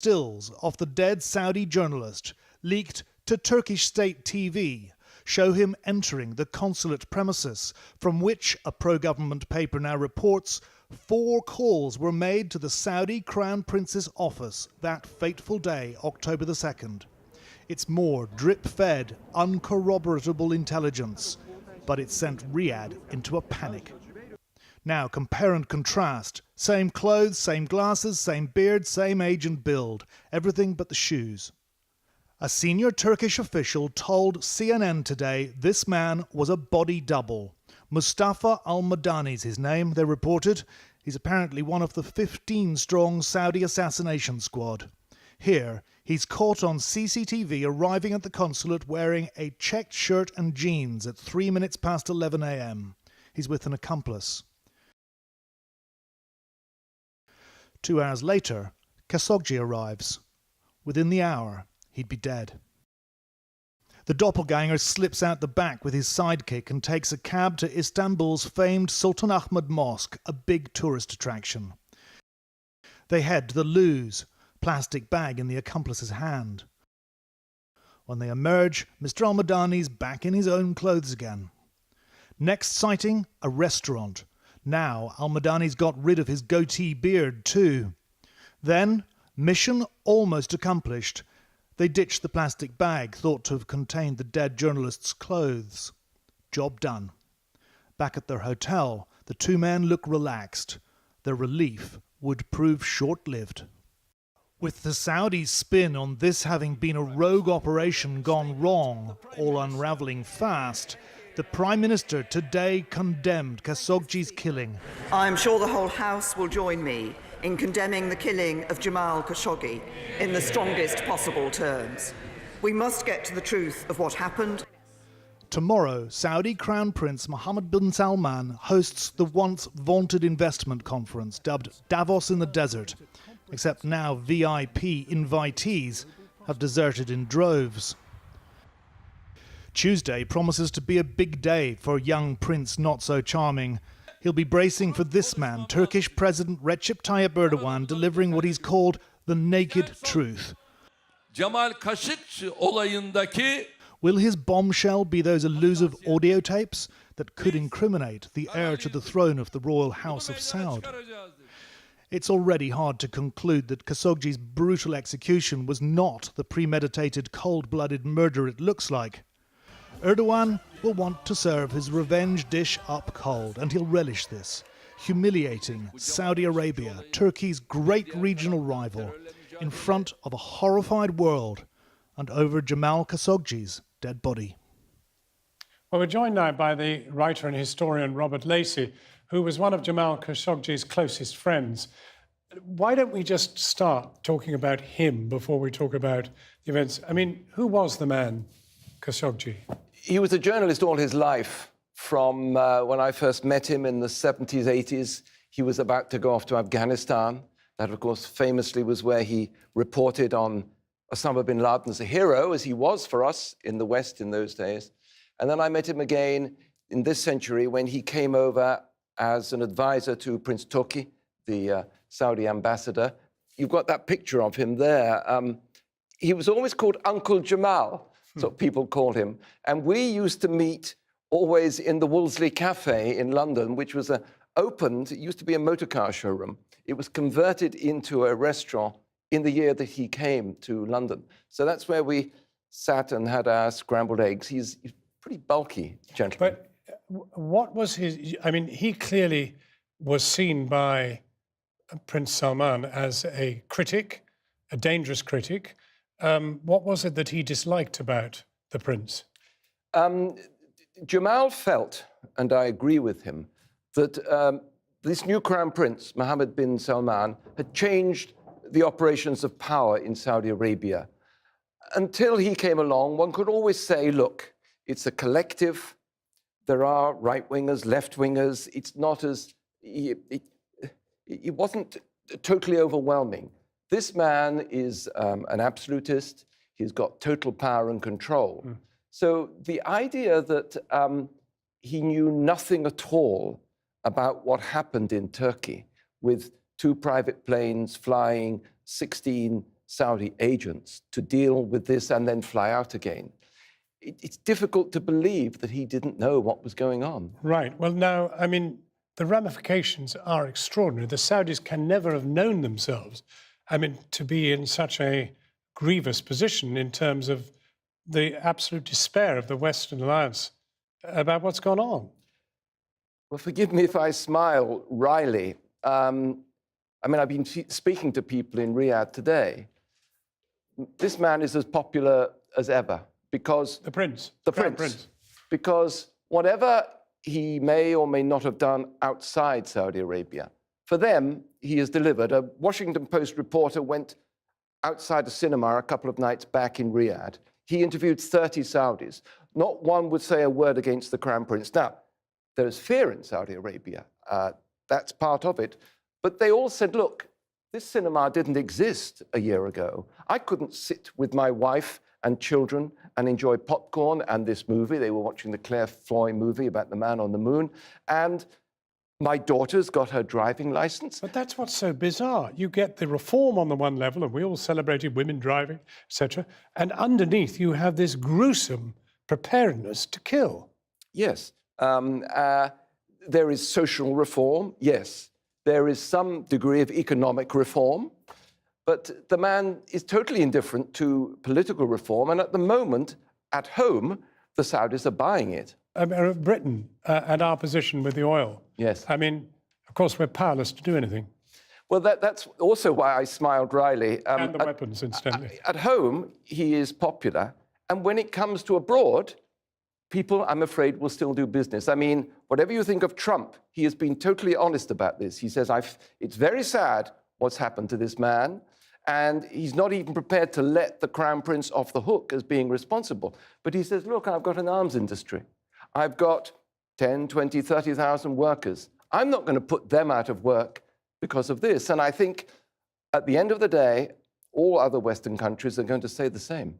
Stills of the dead Saudi journalist, leaked to Turkish state TV, show him entering the consulate premises, from which a pro-government paper now reports 4 calls were made to the Saudi Crown Prince's office that fateful day, October the 2nd. It's more drip-fed, uncorroboratable intelligence, but it sent Riyadh into a panic. Now compare and contrast. Same clothes, same glasses, same beard, same age and build. Everything but the shoes. A senior Turkish official told CNN today this man was a body double. Mustafa al-Madani's his name, they reported. He's apparently one of the 15-strong Saudi assassination squad. Here, he's caught on CCTV arriving at the consulate wearing a checked shirt and jeans at 3 minutes past 11 a.m. He's with an accomplice. 2 hours later, Khashoggi arrives. Within the hour, he'd be dead. The doppelganger slips out the back with his sidekick and takes a cab to Istanbul's famed Sultan Ahmed Mosque, a big tourist attraction. They head to the loos, plastic bag in the accomplice's hand. When they emerge, Mr al-Madani's back in his own clothes again. Next sighting, a restaurant. Now al-Madani's got rid of his goatee beard too. Then, mission almost accomplished. They ditch the plastic bag thought to have contained the dead journalist's clothes. Job done. Back at their hotel, the 2 men look relaxed. Their relief would prove short-lived. With the Saudis' spin on this having been a rogue operation gone wrong, all unravelling fast, the Prime Minister today condemned Khashoggi's killing. I'm sure the whole House will join me in condemning the killing of Jamal Khashoggi in the strongest possible terms. We must get to the truth of what happened. Tomorrow, Saudi Crown Prince Mohammed bin Salman hosts the once vaunted investment conference dubbed Davos in the Desert, except now VIP invitees have deserted in droves. Tuesday promises to be a big day for young Prince Not So Charming. He'll be bracing for this man, Turkish President Recep Tayyip Erdogan, delivering what he's called the naked truth. Jamal Khashoggi olayındaki Will his bombshell be those elusive audio tapes that could incriminate the heir to the throne of the royal house of Saud? It's already hard to conclude that Khashoggi's brutal execution was not the premeditated, cold-blooded murder it looks like. Erdogan will want to serve his revenge dish up cold, and he'll relish this, humiliating Saudi Arabia, Turkey's great regional rival, in front of a horrified world and over Jamal Khashoggi's dead body. Well, we're joined now by the writer and historian Robert Lacey, who was one of Jamal Khashoggi's closest friends. Why don't we just start talking about him before we talk about the events? I mean, who was the man, Khashoggi? He was a journalist all his life. From when I first met him in the 70s, 80s, he was about to go off to Afghanistan. That, of course, famously was where he reported on Osama bin Laden as a hero, as he was for us in the West in those days. And then I met him again in this century when he came over as an advisor to Prince Turki, the Saudi ambassador. You've got that picture of him there. He was always called Uncle Jamal. That's what people called him. And we used to meet always in the Wolseley Cafe in London, which was opened, it used to be a motor car showroom. It was converted into a restaurant in the year that he came to London. So that's where we sat and had our scrambled eggs. He's a pretty bulky gentleman. But what was his... I mean, he clearly was seen by Prince Salman as a critic, a dangerous critic. What was it that he disliked about the prince? Jamal felt, and I agree with him, that this new crown prince, Mohammed bin Salman, had changed the operations of power in Saudi Arabia. Until he came along, one could always say, look, it's a collective. There are right-wingers, left-wingers. It's not as... It wasn't totally overwhelming. This man is an absolutist. He's got total power and control. So the idea that he knew nothing at all about what happened in Turkey with 2 private planes flying 16 Saudi agents to deal with this and then fly out again. It's difficult to believe that he didn't know what was going on. Right. Well, now, I mean, the ramifications are extraordinary. The Saudis can never have known themselves, I mean, to be in such a grievous position in terms of the absolute despair of the Western alliance about what's gone on. Well, forgive me if I smile wryly. I mean, I've been speaking to people in Riyadh today. This man is as popular as ever because... The Prince. The Prince. Because whatever he may or may not have done outside Saudi Arabia, for them, he has delivered. A Washington Post reporter went outside a cinema a couple of nights back in Riyadh. He interviewed 30 Saudis. Not one would say a word against the Crown Prince. Now, there is fear in Saudi Arabia. That's part of it. But they all said, look, this cinema didn't exist a year ago. I couldn't sit with my wife and children and enjoy popcorn and this movie. They were watching the Claire Foy movie about the man on the moon. And my daughter's got her driving license. But that's what's so bizarre. You get the reform on the one level, and we all celebrated women driving, etc. And underneath, you have this gruesome preparedness to kill. Yes. There is social reform, yes. There is some degree of economic reform. But the man is totally indifferent to political reform. And at the moment, at home, the Saudis are buying it. Britain and our position with the oil. Yes. I mean, of course, we're powerless to do anything. Well, that's also why I smiled wryly. And the weapons, incidentally. At home, he is popular. And when it comes to abroad, people, I'm afraid, will still do business. I mean, whatever you think of Trump, he has been totally honest about this. He says, it's very sad what's happened to this man. And he's not even prepared to let the Crown Prince off the hook as being responsible. But he says, look, I've got an arms industry. I've got 10, 20, 30,000 workers. I'm not going to put them out of work because of this. And I think at the end of the day, all other Western countries are going to say the same.